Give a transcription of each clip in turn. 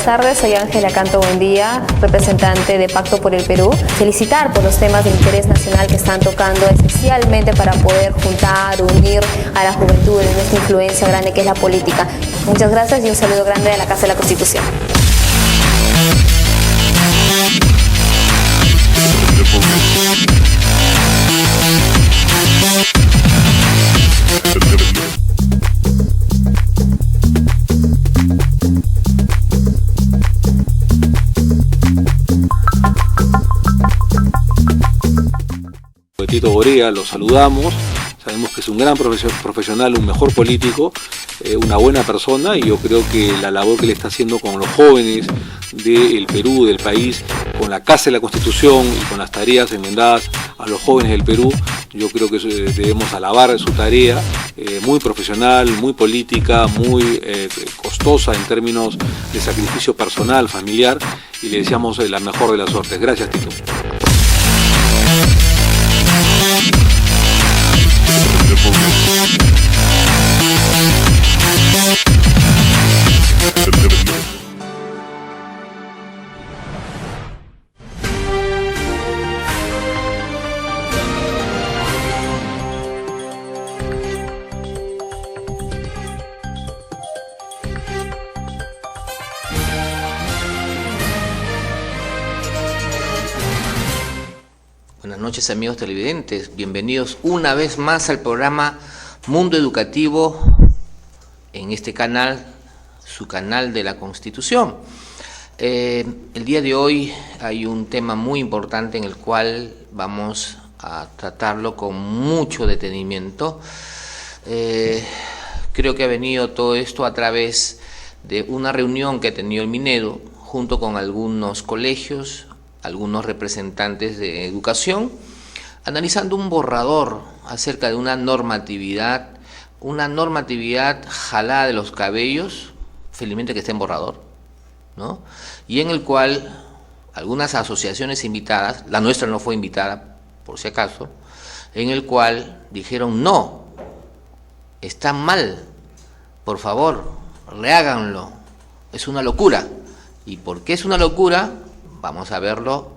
tardes, soy Ángela Canto Buendía, representante de Pacto por el Perú. Felicitar por los temas de interés nacional que están tocando, especialmente para poder juntar, unir a la juventud en esta influencia grande que es la política. Muchas gracias y un saludo grande a la Casa de la Constitución. Tito Borea, lo saludamos, sabemos que es un gran profesional, un mejor político, una buena persona, y yo creo que la labor que le está haciendo con los jóvenes del Perú, del país, con la Casa de la Constitución y con las tareas enmendadas a los jóvenes del Perú, yo creo que debemos alabar su tarea, muy profesional, muy política, muy costosa en términos de sacrificio personal, familiar, y le deseamos la mejor de las suertes. Gracias, Tito. Buenas noches, amigos televidentes, bienvenidos una vez más al programa Mundo Educativo en este canal, su canal de la Constitución. El día de hoy hay un tema muy importante en el cual vamos a tratarlo con mucho detenimiento. Creo que ha venido todo esto a través de una reunión que ha tenido el Minedu junto con algunos colegios, algunos representantes de educación, analizando un borrador acerca de una normatividad jalada de los cabellos, felizmente que está en borrador, ¿no? Y en el cual algunas asociaciones invitadas, la nuestra no fue invitada, por si acaso, en el cual dijeron: no, está mal, por favor, reháganlo, es una locura. ¿Y por qué es una locura? Vamos a verlo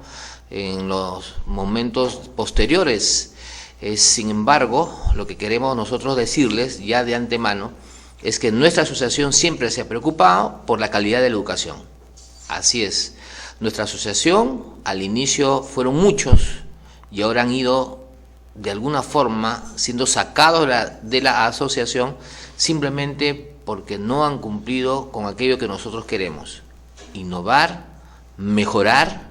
en los momentos posteriores. Sin embargo, lo que queremos nosotros decirles ya de antemano es que nuestra asociación siempre se ha preocupado por la calidad de la educación. Así es. Nuestra asociación al inicio fueron muchos y ahora han ido de alguna forma siendo sacados de la asociación simplemente porque no han cumplido con aquello que nosotros queremos: innovar, mejorar,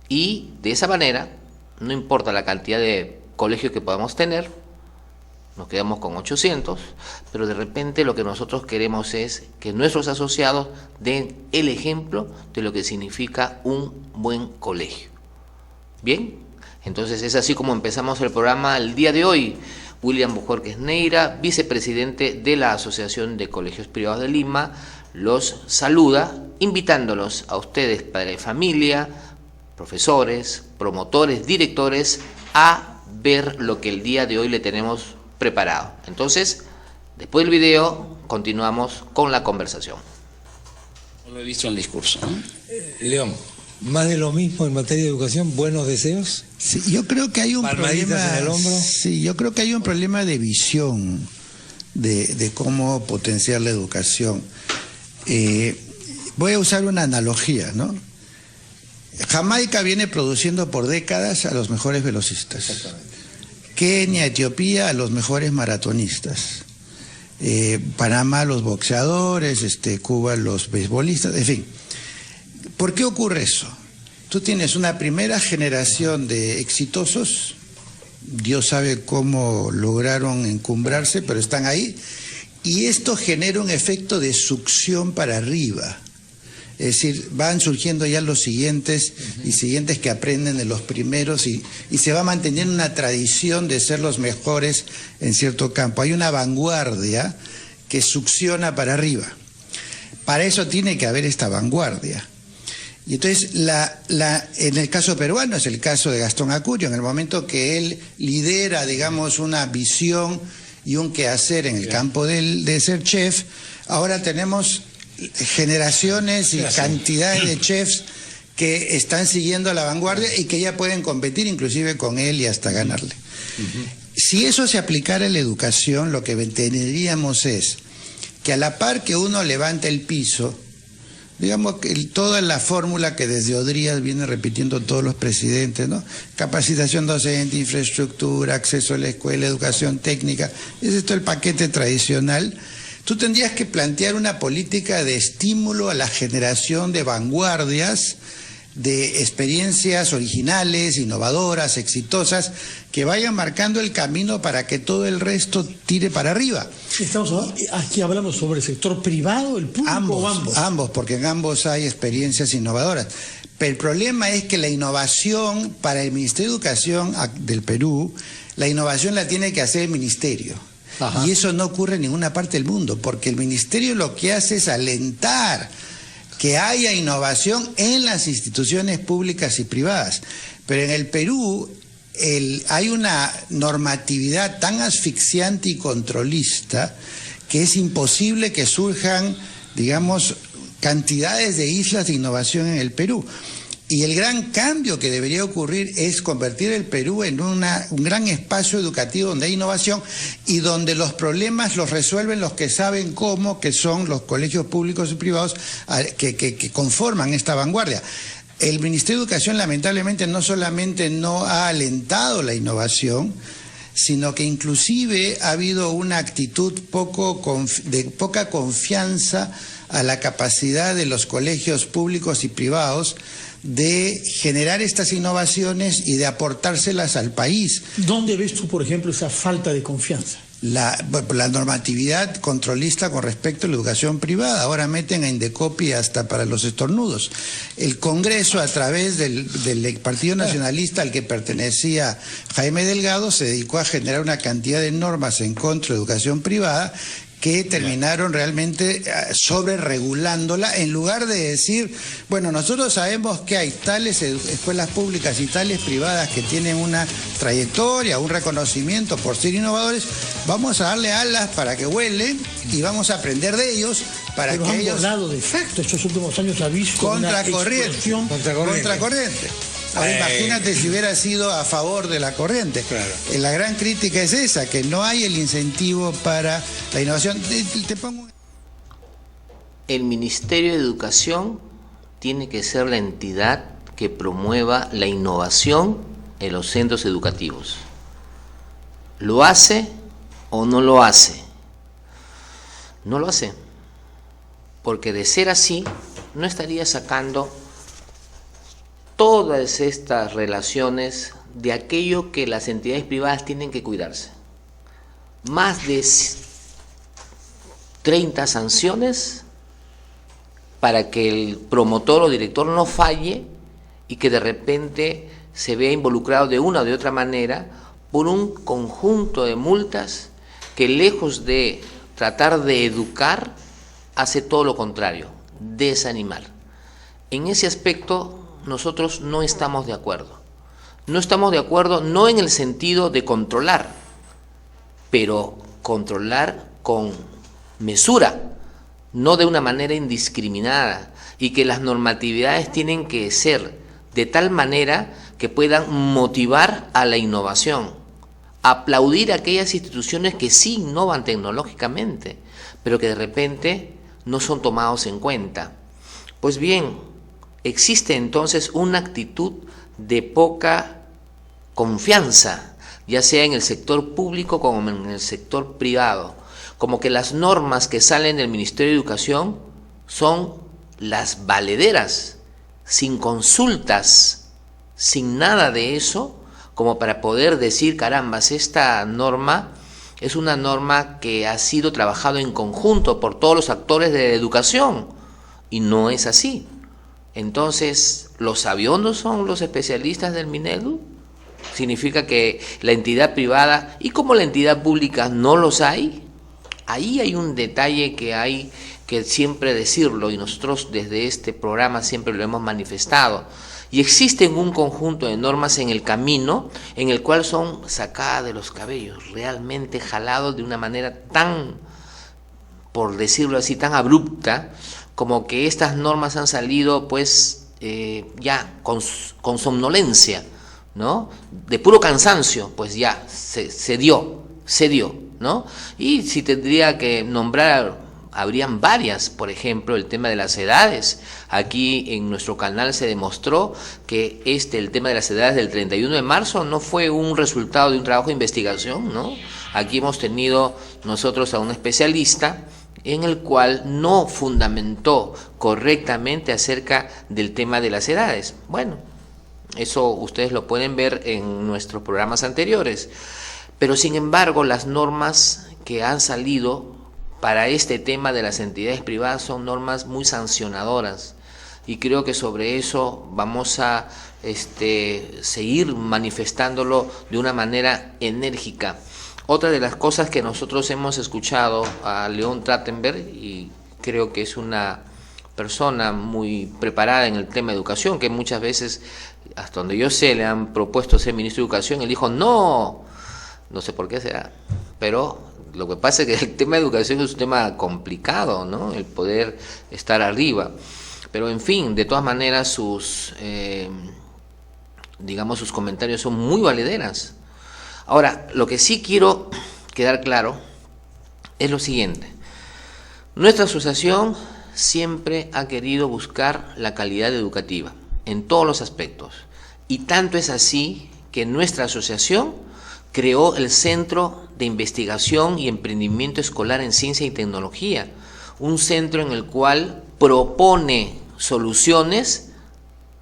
y de esa manera, no importa la cantidad de colegios que podamos tener, nos quedamos con 800, pero de repente lo que nosotros queremos es que nuestros asociados den el ejemplo de lo que significa un buen colegio. Bien, entonces es así como empezamos el programa el día de hoy. William Bojorquez Neira, vicepresidente de la Asociación de Colegios Privados de Lima, los saluda, invitándolos a ustedes, padres de familia, profesores, promotores, directores, a ver lo que el día de hoy le tenemos preparado. Entonces, después del video, continuamos con la conversación. No lo he visto en el discurso, ¿no? León, más de lo mismo en materia de educación, buenos deseos. Sí, yo creo que hay un problema en el hombro. Sí, yo creo que hay un problema de visión de cómo potenciar la educación. Voy a usar una analogía, ¿no? Jamaica viene produciendo por décadas a los mejores velocistas. Kenia, Etiopía, a los mejores maratonistas. Panamá, los boxeadores, Cuba, los beisbolistas, en fin. ¿Por qué ocurre eso? Tú tienes una primera generación de exitosos, Dios sabe cómo lograron encumbrarse, pero están ahí, y esto genera un efecto de succión para arriba. Es decir, van surgiendo ya los siguientes y siguientes que aprenden de los primeros y se va manteniendo una tradición de ser los mejores en cierto campo. Hay una vanguardia que succiona para arriba. Para eso tiene que haber esta vanguardia. Y entonces, en el caso peruano es el caso de Gastón Acurio, en el momento que él lidera, digamos, una visión y un quehacer en el campo de ser chef, ahora tenemos generaciones y cantidades de chefs que están siguiendo a la vanguardia y que ya pueden competir inclusive con él y hasta ganarle. Si eso se aplicara a la educación, lo que entenderíamos es que a la par que uno levanta el piso, digamos que toda la fórmula que desde Odrías viene repitiendo todos los presidentes, ¿no? Capacitación docente, infraestructura, acceso a la escuela, educación técnica, es esto el paquete tradicional. Tú tendrías que plantear una política de estímulo a la generación de vanguardias, de experiencias originales, innovadoras, exitosas, que vayan marcando el camino para que todo el resto tire para arriba. Aquí hablamos sobre el sector privado, el público o ambos. Ambos, porque en ambos hay experiencias innovadoras. Pero el problema es que la innovación para el Ministerio de Educación del Perú, la innovación la tiene que hacer el Ministerio. Ajá. Y eso no ocurre en ninguna parte del mundo, porque el Ministerio lo que hace es alentar que haya innovación en las instituciones públicas y privadas. Pero en el Perú hay una normatividad tan asfixiante y controlista que es imposible que surjan, digamos, cantidades de islas de innovación en el Perú. Y el gran cambio que debería ocurrir es convertir el Perú en un gran espacio educativo donde hay innovación y donde los problemas los resuelven los que saben cómo, que son los colegios públicos y privados que conforman esta vanguardia. El Ministerio de Educación lamentablemente no solamente no ha alentado la innovación, sino que inclusive ha habido una actitud de poca confianza a la capacidad de los colegios públicos y privados de generar estas innovaciones y de aportárselas al país. ¿Dónde ves tú, por ejemplo, esa falta de confianza? La normatividad controlista con respecto a la educación privada. Ahora meten a Indecopi hasta para los estornudos. El Congreso, a través del Partido Nacionalista al que pertenecía Jaime Delgado, se dedicó a generar una cantidad de normas en contra de educación privada que terminaron realmente sobreregulándola, en lugar de decir, bueno, nosotros sabemos que hay tales escuelas públicas y tales privadas que tienen una trayectoria, un reconocimiento por ser innovadores, vamos a darle alas para que vuelen y vamos a aprender de ellos para Pero que han ellos... volado de facto, estos últimos años ha visto Contracorriente. Ahora, imagínate si hubiera sido a favor de la corriente. Claro. La gran crítica es esa, que no hay el incentivo para la innovación. Te pongo... El Ministerio de Educación tiene que ser la entidad que promueva la innovación en los centros educativos. ¿Lo hace o no lo hace? No lo hace, porque de ser así, no estaría sacando todas estas relaciones de aquello que las entidades privadas tienen que cuidarse. Más de 30 sanciones para que el promotor o director no falle y que de repente se vea involucrado de una o de otra manera por un conjunto de multas que, lejos de tratar de educar, hace todo lo contrario, desanimar. En ese aspecto nosotros no estamos de acuerdo. No estamos de acuerdo no en el sentido de controlar, pero controlar con mesura, no de una manera indiscriminada, y que las normatividades tienen que ser de tal manera que puedan motivar a la innovación, aplaudir a aquellas instituciones que sí innovan tecnológicamente, pero que de repente no son tomados en cuenta. Pues bien, existe entonces una actitud de poca confianza, ya sea en el sector público como en el sector privado, como que las normas que salen del Ministerio de Educación son las valederas, sin consultas, sin nada de eso, como para poder decir, carambas, esta norma es una norma que ha sido trabajado en conjunto por todos los actores de la educación, y no es así. Entonces, ¿los sabiondos son los especialistas del Minedu? ¿Significa que la entidad privada y como la entidad pública no los hay? Ahí hay un detalle que hay que siempre decirlo, y nosotros desde este programa siempre lo hemos manifestado. Y existen un conjunto de normas en el camino en el cual son sacadas de los cabellos, realmente jalados de una manera tan, por decirlo así, tan abrupta, como que estas normas han salido pues ya con somnolencia, ¿no? De puro cansancio, pues ya se dio, ¿no? Y si tendría que nombrar, habrían varias, por ejemplo, el tema de las edades. Aquí en nuestro canal se demostró que el tema de las edades del 31 de marzo no fue un resultado de un trabajo de investigación, ¿no? Aquí hemos tenido nosotros a un especialista en el cual no fundamentó correctamente acerca del tema de las edades. Bueno, eso ustedes lo pueden ver en nuestros programas anteriores. Pero sin embargo, las normas que han salido para este tema de las entidades privadas son normas muy sancionadoras, y creo que sobre eso vamos a seguir manifestándolo de una manera enérgica. Otra de las cosas que nosotros hemos escuchado a León Trachtenberg, y creo que es una persona muy preparada en el tema de educación, que muchas veces, hasta donde yo sé, le han propuesto ser ministro de Educación, él dijo no sé por qué será, pero lo que pasa es que el tema de educación es un tema complicado, ¿no? El poder estar arriba, pero en fin, de todas maneras sus comentarios son muy valederas. Ahora, lo que sí quiero quedar claro es lo siguiente: nuestra asociación siempre ha querido buscar la calidad educativa en todos los aspectos, y tanto es así que nuestra asociación creó el Centro de Investigación y Emprendimiento Escolar en Ciencia y Tecnología, un centro en el cual propone soluciones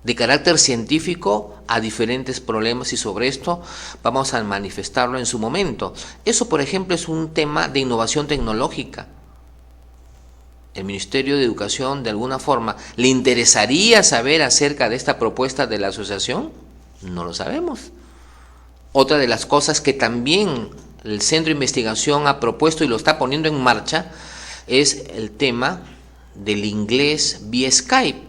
de carácter científico a diferentes problemas, y sobre esto vamos a manifestarlo en su momento. Eso, por ejemplo, es un tema de innovación tecnológica. ¿El Ministerio de Educación, de alguna forma, le interesaría saber acerca de esta propuesta de la asociación? No lo sabemos. Otra de las cosas que también el Centro de Investigación ha propuesto y lo está poniendo en marcha es el tema del inglés vía Skype,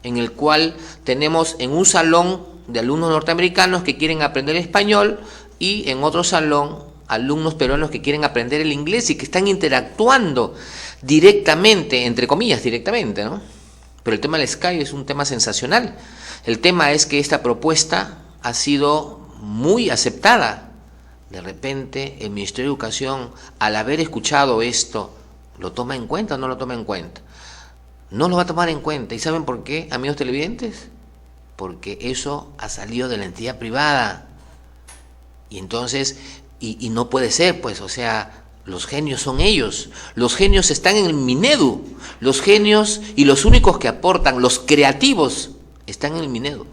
en el cual tenemos en un salón de alumnos norteamericanos que quieren aprender español, y en otro salón alumnos peruanos que quieren aprender el inglés, y que están interactuando directamente, entre comillas directamente, ¿no? Pero el tema del Skype es un tema sensacional. El tema es que esta propuesta ha sido muy aceptada. De repente el Ministerio de Educación, al haber escuchado esto, ¿lo toma en cuenta o no lo toma en cuenta? No lo va a tomar en cuenta. ¿Y saben por qué, amigos televidentes? Porque eso ha salido de la entidad privada. Y entonces, y no puede ser, pues, o sea, los genios son ellos. Los genios están en el Minedu. Los genios y los únicos que aportan, los creativos, están en el Minedu.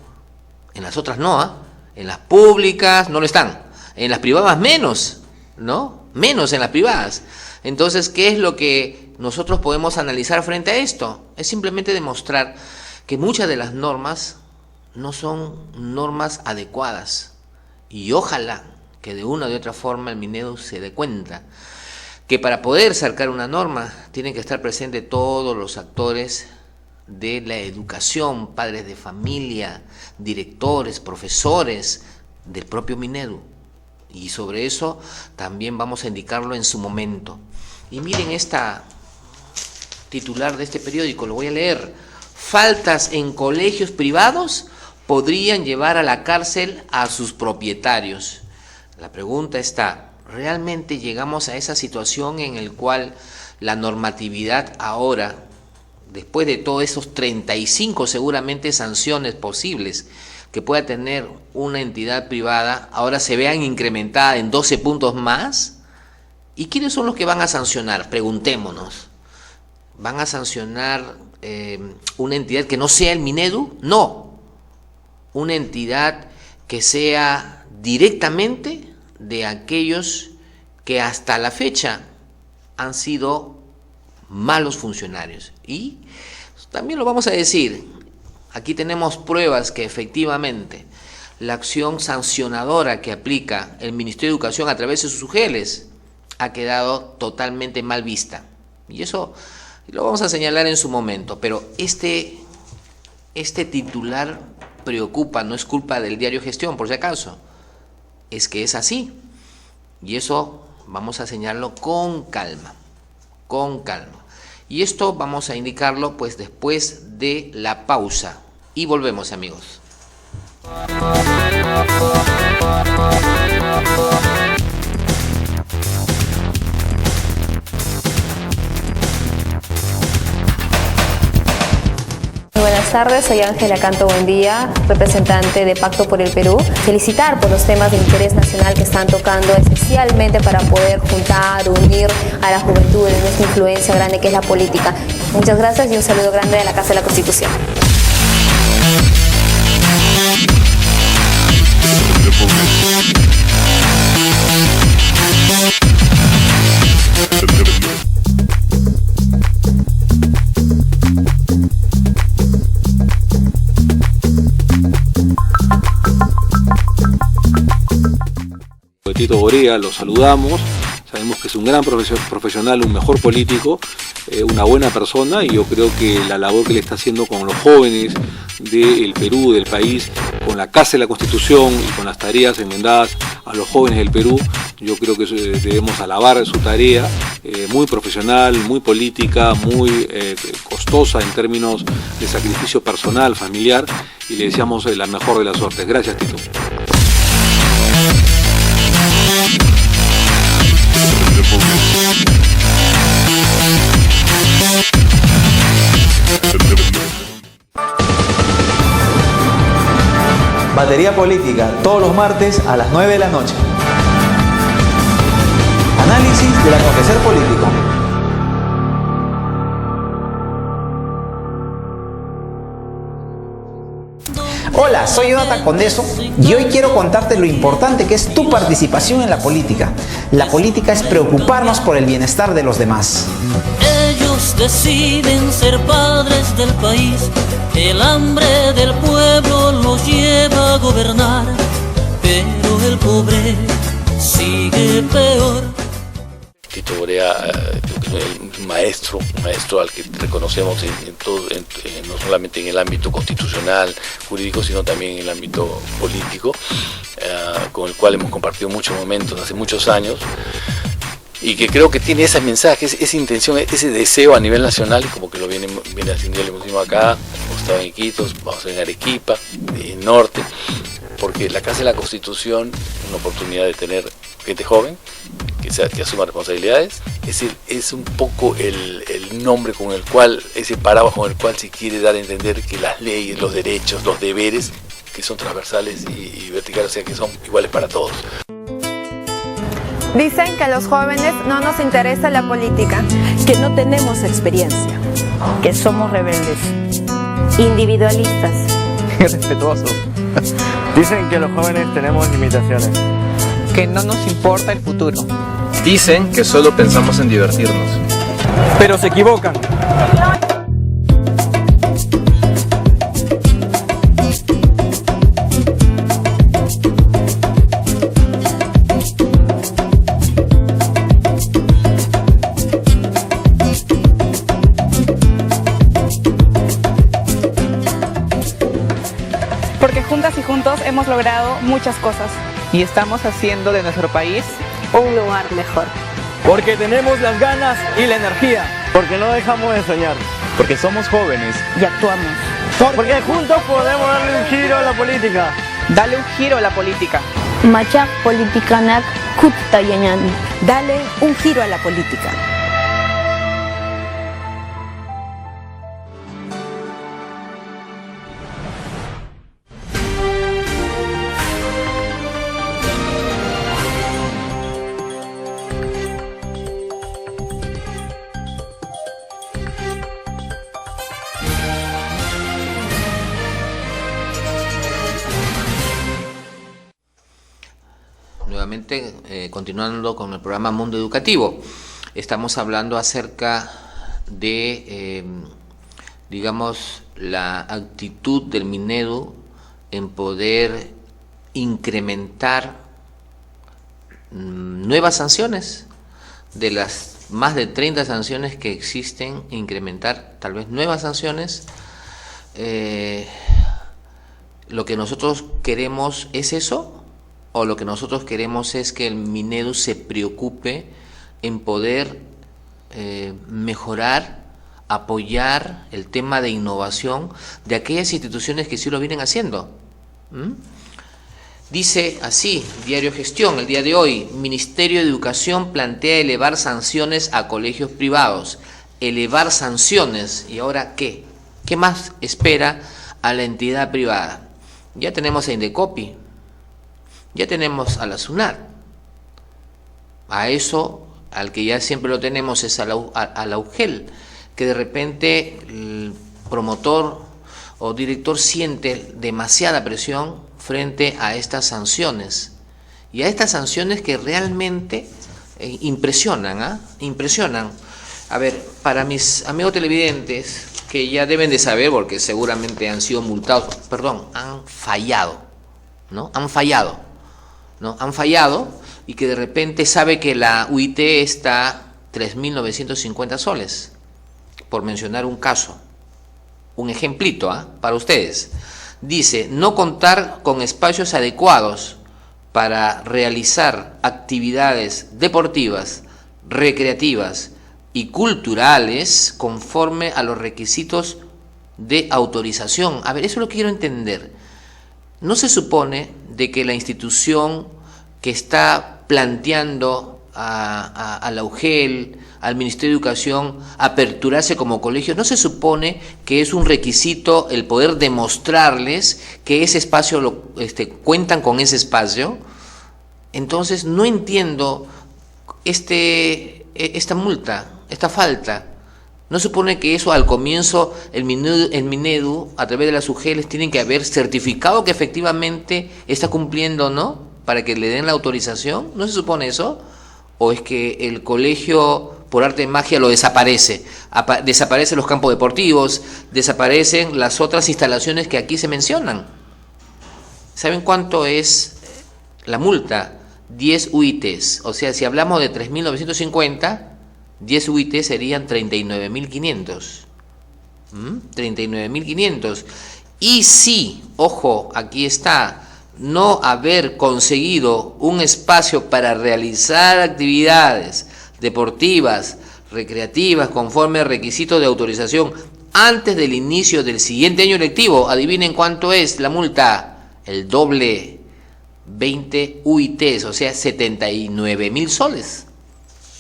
En las otras no, ¿ah? En las públicas no lo están. En las privadas menos, ¿no? Menos en las privadas. Entonces, ¿qué es lo que nosotros podemos analizar frente a esto? Es simplemente demostrar que muchas de las normas no son normas adecuadas. Y ojalá que de una u otra forma el Minedu se dé cuenta que para poder sacar una norma tienen que estar presentes todos los actores de la educación, padres de familia, directores, profesores del propio Minedu. Y sobre eso también vamos a indicarlo en su momento. Y miren esta titular de este periódico, lo voy a leer: faltas en colegios privados podrían llevar a la cárcel a sus propietarios. La pregunta está: ¿realmente llegamos a esa situación en el cual la normatividad ahora, después de todos esos 35 seguramente sanciones posibles que pueda tener una entidad privada, ahora se vean incrementadas en 12 puntos más? ¿Y quiénes son los que van a sancionar? Preguntémonos. ¿Van a sancionar una entidad que no sea el Minedu? No. Una entidad que sea directamente de aquellos que hasta la fecha han sido malos funcionarios. Y también lo vamos a decir, aquí tenemos pruebas que efectivamente la acción sancionadora que aplica el Ministerio de Educación a través de sus UGELes ha quedado totalmente mal vista. Y eso lo vamos a señalar en su momento. Pero este titular preocupa, no es culpa del diario Gestión, por si acaso. Es que es así. Y eso vamos a señalarlo con calma. Con calma. Y esto vamos a indicarlo pues después de la pausa. Y volvemos, amigos. Buenas tardes, soy Ángela Canto Buendía, representante de Pacto por el Perú. Felicitar por los temas de interés nacional que están tocando, especialmente para poder juntar, unir a la juventud en esta influencia grande que es la política. Muchas gracias y un saludo grande de la Casa de la Constitución. Tito Borea, lo saludamos, sabemos que es un gran profesional, un mejor político, una buena persona, y yo creo que la labor que le está haciendo con los jóvenes del Perú, del país, con la Casa de la Constitución y con las tareas enmendadas a los jóvenes del Perú, yo creo que debemos alabar su tarea, muy profesional, muy política, muy costosa en términos de sacrificio personal, familiar, y le deseamos la mejor de las suertes. Gracias, Tito. Batería Política, todos los martes a las 9 de la noche. Análisis del acontecer político. Hola, soy Jonathan Condeso y hoy quiero contarte lo importante que es tu participación en la política. La política es preocuparnos por el bienestar de los demás. Ellos deciden ser padres del país, el hambre del pueblo los lleva a gobernar, pero el pobre sigue peor. Tito Borea, un maestro al que reconocemos en todo, no solamente en el ámbito constitucional, jurídico, sino también en el ámbito político, con el cual hemos compartido muchos momentos hace muchos años, y que creo que tiene ese mensaje, esa intención, ese deseo a nivel nacional, y como que lo viene haciendo el último acá. Hemos estado en Iquitos, vamos a estar en Arequipa, en Norte, porque la Casa de la Constitución es una oportunidad de tener gente joven que asuma responsabilidades. Es decir, es un poco el nombre con el cual, ese paraguas con el cual se quiere dar a entender que las leyes, los derechos, los deberes, que son transversales y verticales, o sea, que son iguales para todos. Dicen que a los jóvenes no nos interesa la política, que no tenemos experiencia, que somos rebeldes, individualistas, irrespetuosos. Dicen que los jóvenes tenemos limitaciones, que no nos importa el futuro. Dicen que solo pensamos en divertirnos, pero se equivocan. Porque juntas y juntos hemos logrado muchas cosas. Y estamos haciendo de nuestro país un lugar mejor. Porque tenemos las ganas y la energía. Porque no dejamos de soñar. Porque somos jóvenes y actuamos. Porque juntos podemos darle un giro a la política. Dale un giro a la política. Machak politikanak kutta yañani. Dale un giro a la política. Nuevamente, continuando con el programa Mundo Educativo, estamos hablando acerca de, digamos, la actitud del Minedu en poder incrementar nuevas sanciones, de las más de 30 sanciones que existen, incrementar tal vez nuevas sanciones. Lo que nosotros queremos es eso, o lo que nosotros queremos es que el Minedu se preocupe en poder mejorar apoyar el tema de innovación de aquellas instituciones que sí lo vienen haciendo. Dice así, Diario Gestión, el día de hoy, Ministerio de Educación plantea elevar sanciones a colegios privados. Elevar sanciones, ¿y ahora qué? ¿Qué más espera a la entidad privada? Ya tenemos a Indecopi, ya tenemos a la SUNAT. A eso, al que ya siempre lo tenemos, es a la UGEL, que de repente el promotor o director siente demasiada presión frente a estas sanciones, y a estas sanciones que realmente impresionan, impresionan. A ver, para mis amigos televidentes, que ya deben de saber, porque seguramente han sido multados, perdón, han fallado, ¿no? Han fallado, ¿no? Han fallado, y que de repente sabe que la UIT está 3.950 soles, por mencionar un caso, un ejemplito, para ustedes. Dice, no contar con espacios adecuados para realizar actividades deportivas, recreativas y culturales conforme a los requisitos de autorización. A ver, eso lo quiero entender. ¿No se supone de que la institución que está planteando a la UGEL, al Ministerio de Educación, aperturarse como colegio, no se supone que es un requisito el poder demostrarles que ese espacio, cuentan con ese espacio? Entonces no entiendo esta multa, esta falta. ¿No supone que eso al comienzo el Minedu, a través de las UGELs, tienen que haber certificado que efectivamente está cumpliendo, ¿no? Para que le den la autorización? ¿No se supone eso? ¿O es que el colegio, por arte de magia, lo desaparece? Desaparecen los campos deportivos, desaparecen las otras instalaciones que aquí se mencionan. ¿Saben cuánto es la multa? 10 UITs. O sea, si hablamos de 3.950, 10 UITs serían 39.500. 39.500. Y si, ojo, aquí está, no haber conseguido un espacio para realizar actividades deportivas, recreativas, conforme a requisitos de autorización antes del inicio del siguiente año lectivo, adivinen cuánto es la multa, el doble, 20 UITs, o sea, 79.000 soles.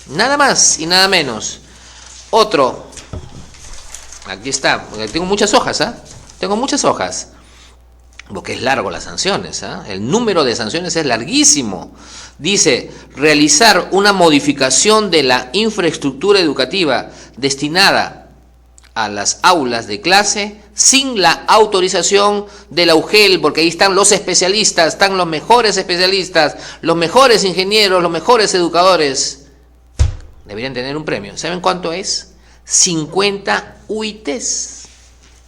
Nada más y nada menos. Otro, aquí está, tengo muchas hojas, tengo muchas hojas. Porque es largo las sanciones, el número de sanciones es larguísimo. Dice, realizar una modificación de la infraestructura educativa destinada a las aulas de clase sin la autorización de la UGEL, porque ahí están los especialistas, están los mejores especialistas, los mejores ingenieros, los mejores educadores. Deberían tener un premio. ¿Saben cuánto es? 50 UITs.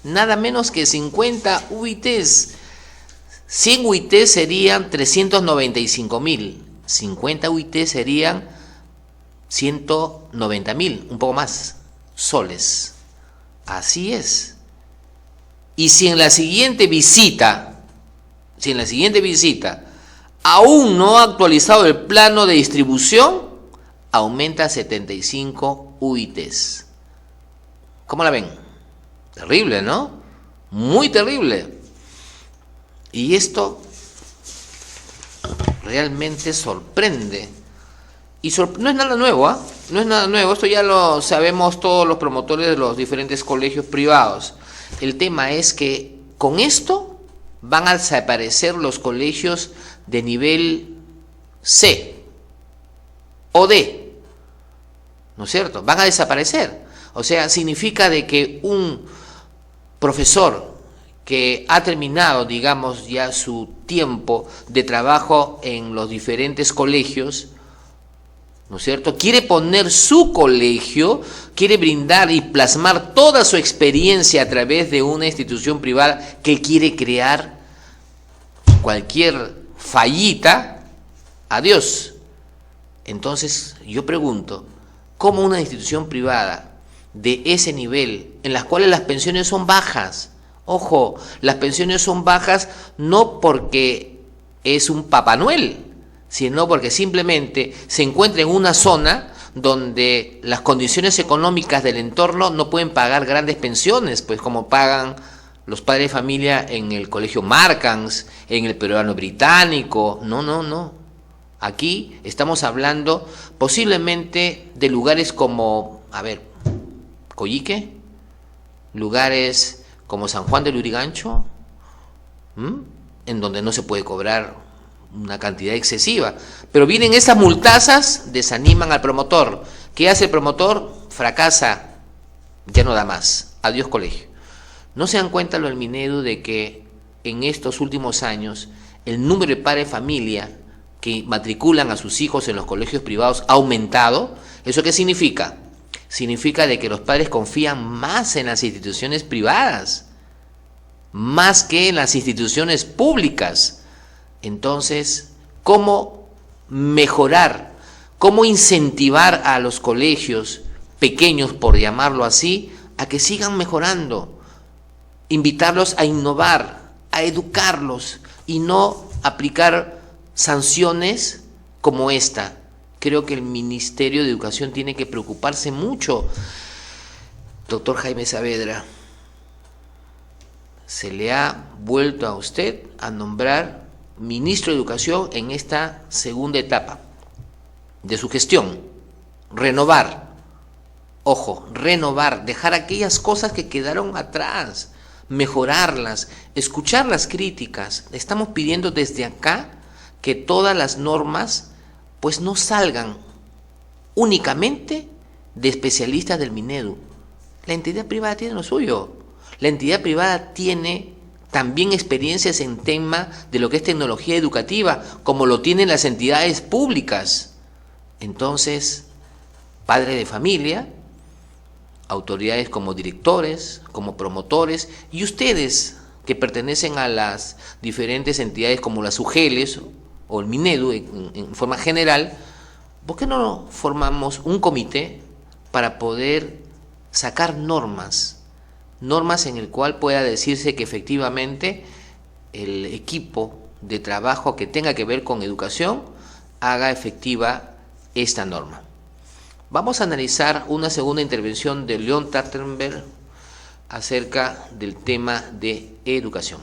Nada menos que 50 UITs. 100 UIT serían 395.000, 50 UIT serían 190.000, un poco más, soles. Así es. Y si en la siguiente visita aún no ha actualizado el plano de distribución, aumenta a 75 UITs. ¿Cómo la ven? Terrible, ¿no? Muy terrible. Y esto realmente sorprende. Y no es nada nuevo, no es nada nuevo. Esto ya lo sabemos todos los promotores de los diferentes colegios privados. El tema es que con esto van a desaparecer los colegios de nivel C o D, ¿no es cierto? Van a desaparecer. O sea, significa de que un profesor que ha terminado, digamos, ya su tiempo de trabajo en los diferentes colegios, ¿no es cierto?, quiere poner su colegio, quiere brindar y plasmar toda su experiencia a través de una institución privada que quiere crear. Cualquier fallita, adiós. Entonces, yo pregunto, ¿cómo una institución privada de ese nivel, en las cuales las pensiones son bajas? Ojo, las pensiones son bajas no porque es un Papá Noel, sino porque simplemente se encuentra en una zona donde las condiciones económicas del entorno no pueden pagar grandes pensiones, pues como pagan los padres de familia en el colegio Markhams, en el peruano británico. No. Aquí estamos hablando posiblemente de lugares como, Coyique, lugares como San Juan del Lurigancho, en donde no se puede cobrar una cantidad excesiva. Pero vienen esas multazas, desaniman al promotor. ¿Qué hace el promotor? Fracasa, ya no da más. Adiós colegio. ¿No se dan cuenta lo del Minedu de que en estos últimos años el número de padres de familia que matriculan a sus hijos en los colegios privados ha aumentado? ¿Eso qué significa? Significa de que los padres confían más en las instituciones privadas, más que en las instituciones públicas. Entonces, ¿cómo mejorar, cómo incentivar a los colegios pequeños, por llamarlo así, a que sigan mejorando? Invitarlos a innovar, a educarlos y no aplicar sanciones como esta. Creo que el Ministerio de Educación tiene que preocuparse mucho. Doctor Jaime Saavedra, se le ha vuelto a usted a nombrar ministro de Educación en esta segunda etapa de su gestión. Renovar, dejar aquellas cosas que quedaron atrás, mejorarlas, escuchar las críticas. Estamos pidiendo desde acá que todas las normas pues no salgan únicamente de especialistas del Minedu. La entidad privada tiene lo suyo. La entidad privada tiene también experiencias en tema de lo que es tecnología educativa, como lo tienen las entidades públicas. Entonces, padres de familia, autoridades como directores, como promotores, y ustedes que pertenecen a las diferentes entidades como las UGELES o el Minedu en forma general, ¿por qué no formamos un comité para poder sacar normas en el cual pueda decirse que efectivamente el equipo de trabajo que tenga que ver con educación haga efectiva esta norma? Vamos a analizar una segunda intervención de León Trachtenberg acerca del tema de educación.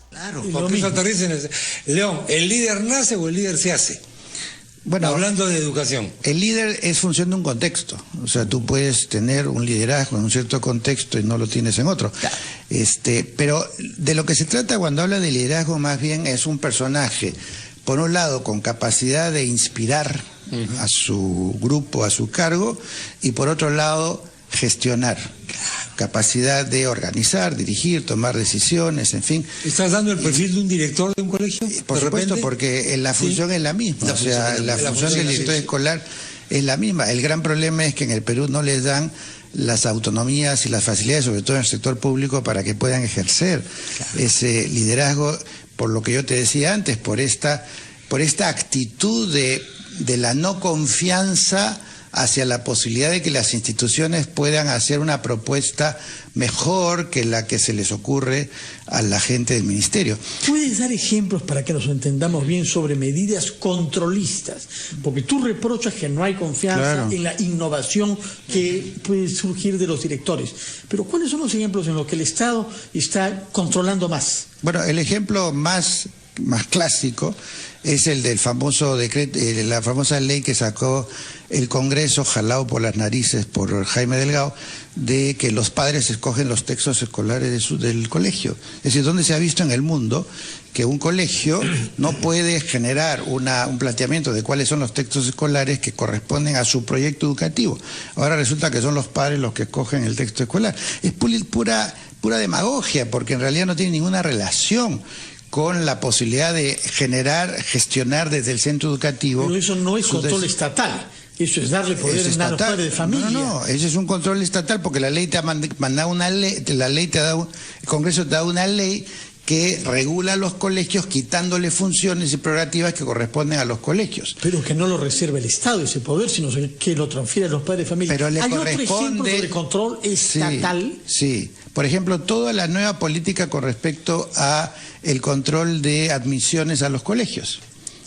Claro, porque eso aterriza en el... León, ¿el líder nace o el líder se hace? Bueno, hablando de educación. El líder es función de un contexto. O sea, tú puedes tener un liderazgo en un cierto contexto y no lo tienes en otro. Claro. Pero de lo que se trata cuando habla de liderazgo más bien es un personaje, por un lado, con capacidad de inspirar a su grupo, a su cargo, y por otro lado, gestionar. Capacidad de organizar, dirigir, tomar decisiones, en fin. ¿Estás dando el perfil de un director de un colegio? Por supuesto, porque la función es la misma. La función del director escolar es la misma. El gran problema es que en el Perú no les dan las autonomías y las facilidades, sobre todo en el sector público, para que puedan ejercer ese liderazgo, por lo que yo te decía antes, por esta actitud de la no confianza hacia la posibilidad de que las instituciones puedan hacer una propuesta mejor que la que se les ocurre a la gente del ministerio. ¿Puedes dar ejemplos para que nos entendamos bien sobre medidas controlistas? Porque tú reprochas que no hay confianza en la innovación que puede surgir de los directores. Pero ¿cuáles son los ejemplos en los que el Estado está controlando más? Bueno, el ejemplo más clásico es el del famoso decreto, la famosa ley que sacó el Congreso, jalado por las narices por Jaime Delgado, de que los padres escogen los textos escolares del colegio. Es decir, ¿dónde se ha visto en el mundo que un colegio no puede generar un planteamiento de cuáles son los textos escolares que corresponden a su proyecto educativo? Ahora resulta que son los padres los que escogen el texto escolar. Es pura demagogia, porque en realidad no tiene ninguna relación con la posibilidad de gestionar desde el centro educativo. Pero eso no es control estatal, eso es darle poder a los padres de familia. No, ese es un control estatal, porque la ley te ha mandado una ley, el Congreso te da una ley que regula los colegios quitándole funciones y prerrogativas que corresponden a los colegios. Pero que no lo reserva el Estado ese poder, sino que lo transfiere a los padres de familia. Pero le corresponde... ¿Hay otro ejemplo de control estatal? Sí. Por ejemplo, toda la nueva política con respecto a el control de admisiones a los colegios.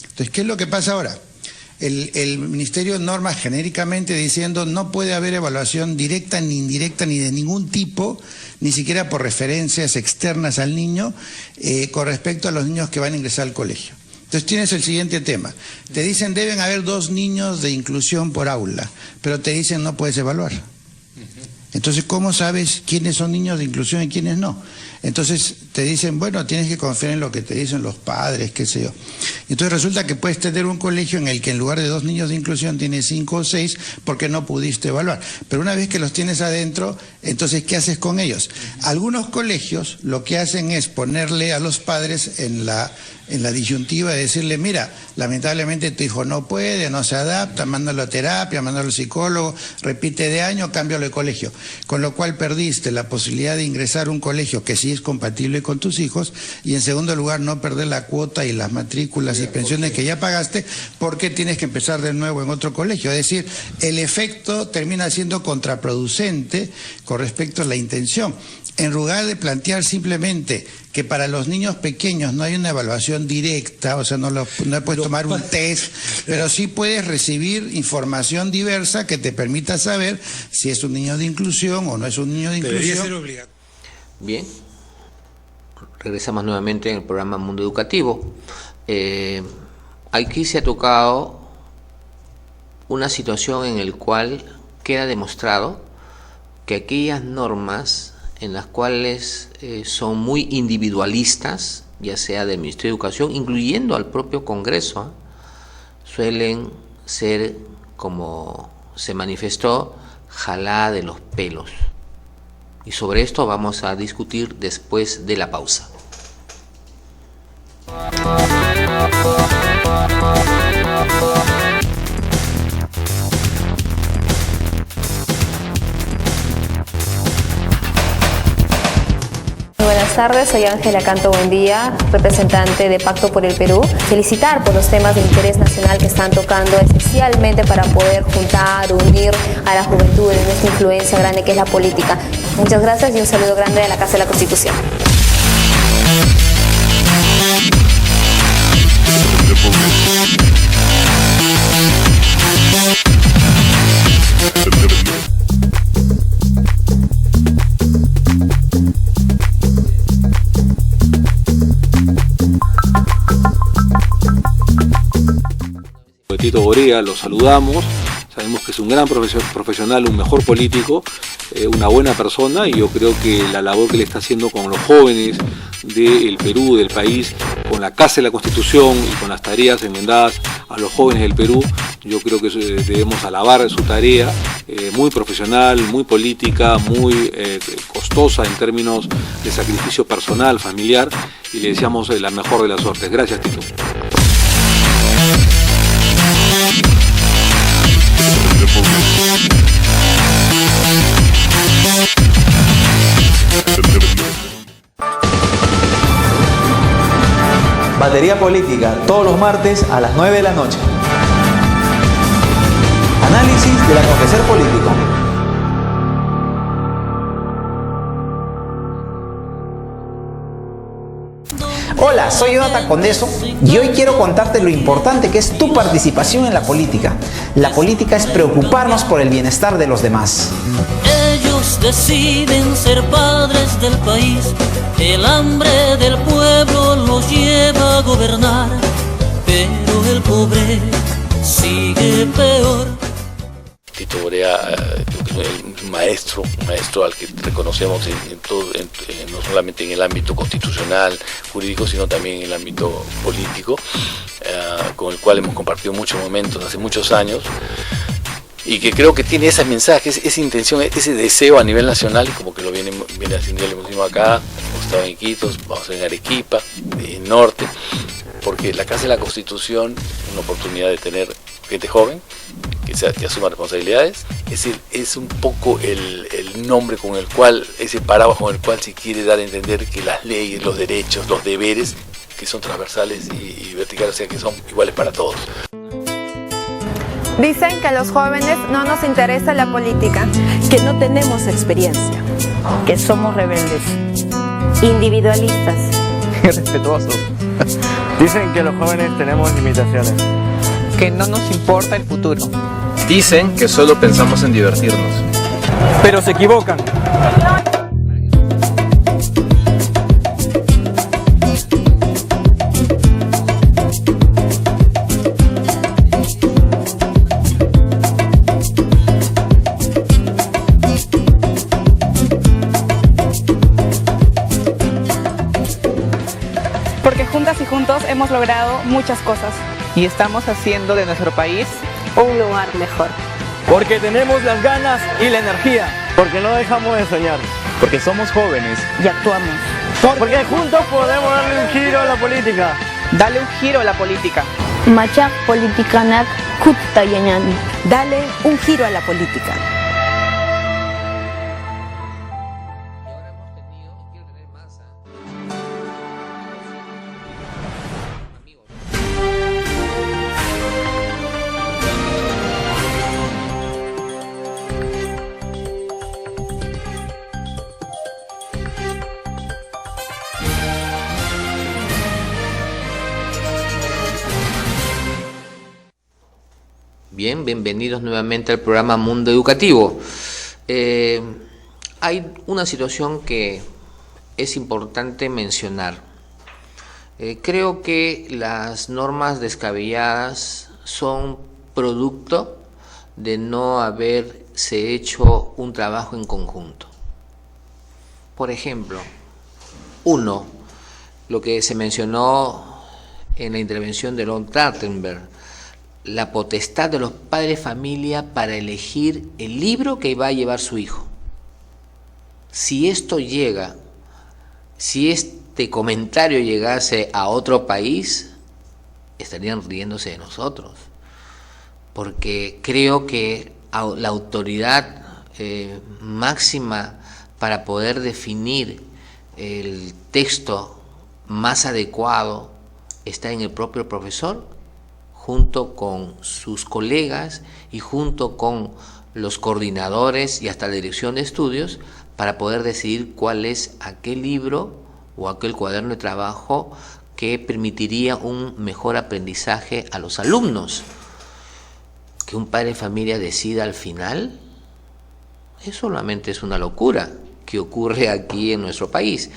Entonces, ¿qué es lo que pasa ahora? El ministerio norma genéricamente diciendo no puede haber evaluación directa ni indirecta ni de ningún tipo, ni siquiera por referencias externas al niño, con respecto a los niños que van a ingresar al colegio. Entonces tienes el siguiente tema. Te dicen deben haber 2 niños de inclusión por aula, pero te dicen no puedes evaluar. Entonces, ¿cómo sabes quiénes son niños de inclusión y quiénes no? Entonces te dicen, bueno, tienes que confiar en lo que te dicen los padres, qué sé yo. Entonces resulta que puedes tener un colegio en el que en lugar de 2 niños de inclusión tienes 5 o 6 porque no pudiste evaluar. Pero una vez que los tienes adentro, entonces, ¿qué haces con ellos? Algunos colegios lo que hacen es ponerle a los padres en la disyuntiva de decirle, mira, lamentablemente tu hijo no puede, no se adapta, mándalo a terapia, mándalo al psicólogo, repite de año, cámbialo de colegio. Con lo cual perdiste la posibilidad de ingresar a un colegio que sí es compatible con tus hijos, y en segundo lugar no perder la cuota y las matrículas y pensiones que ya pagaste, porque tienes que empezar de nuevo en otro colegio. Es decir, el efecto termina siendo contraproducente con respecto a la intención. En lugar de plantear simplemente que para los niños pequeños no hay una evaluación directa, o sea, no puedes tomar un test, pero sí puedes recibir información diversa que te permita saber si es un niño de inclusión o no es un niño de inclusión. Debería ser obligatorio. Bien, regresamos nuevamente en el programa Mundo Educativo. Aquí se ha tocado una situación en la cual queda demostrado que aquellas normas en las cuales son muy individualistas, ya sea del Ministerio de Educación, incluyendo al propio Congreso, suelen ser, como se manifestó, jalada de los pelos. Y sobre esto vamos a discutir después de la pausa. Buenas tardes, soy Ángela Canto Buendía, representante de Pacto por el Perú. Felicitar por los temas de interés nacional que están tocando, especialmente para poder juntar, unir a la juventud en esta influencia grande que es la política. Muchas gracias y un saludo grande de la Casa de la Constitución. Tito Borea, lo saludamos, sabemos que es un gran profesional, un mejor político, una buena persona, y yo creo que la labor que le está haciendo con los jóvenes del Perú, del país, con la Casa de la Constitución y con las tareas enmendadas a los jóvenes del Perú, yo creo que debemos alabar su tarea, muy profesional, muy política, muy costosa en términos de sacrificio personal, familiar, y le deseamos la mejor de las suertes. Gracias, Tito. Batería Política, todos los martes a las 9 de la noche. Análisis del acontecer político. Hola, soy Jonathan Condeso y hoy quiero contarte lo importante que es tu participación en la política. La política es preocuparnos por el bienestar de los demás. Ellos deciden ser padres del país, el hambre del pueblo los lleva a gobernar, pero el pobre sigue peor. Tito Borea, un maestro al que reconocemos no solamente en el ámbito constitucional, jurídico, sino también en el ámbito político, con el cual hemos compartido muchos momentos hace muchos años, y que creo que tiene ese mensaje, esa intención, ese deseo a nivel nacional, y como que lo viene haciendo, lo hemos acá, hemos estado en Iquitos, vamos a estar en Arequipa, en Norte, porque la Casa de la Constitución es una oportunidad de tener gente joven que asuma responsabilidades. Es decir, es un poco el nombre con el cual, ese paraguas con el cual se quiere dar a entender que las leyes, los derechos, los deberes, que son transversales y verticales, o sea, que son iguales para todos. Dicen que a los jóvenes no nos interesa la política, que no tenemos experiencia, que somos rebeldes, individualistas, irrespetuosos. Dicen que los jóvenes tenemos limitaciones, que no nos importa el futuro. Dicen que solo pensamos en divertirnos. Pero se equivocan. Porque juntas y juntos hemos logrado muchas cosas. Y estamos haciendo de nuestro país un lugar mejor. Porque tenemos las ganas y la energía. Porque no dejamos de soñar. Porque somos jóvenes. Y actuamos. Porque juntos podemos darle un giro a la política. Dale un giro a la política. Machak politikanak kutta yanani. Dale un giro a la política. Bien, bienvenidos nuevamente al programa Mundo Educativo. Hay una situación que es importante mencionar. Creo que las normas descabelladas son producto de no haberse hecho un trabajo en conjunto. Por ejemplo, uno, lo que se mencionó en la intervención de Lord Trachtenberg, la potestad de los padres de familia para elegir el libro que va a llevar su hijo. Si esto llega, si este comentario llegase a otro país, estarían riéndose de nosotros, porque creo que la autoridad máxima para poder definir el texto más adecuado está en el propio profesor, junto con sus colegas y junto con los coordinadores y hasta la dirección de estudios, para poder decidir cuál es aquel libro o aquel cuaderno de trabajo que permitiría un mejor aprendizaje a los alumnos. Que un padre de familia decida al final, eso solamente es una locura que ocurre aquí en nuestro país.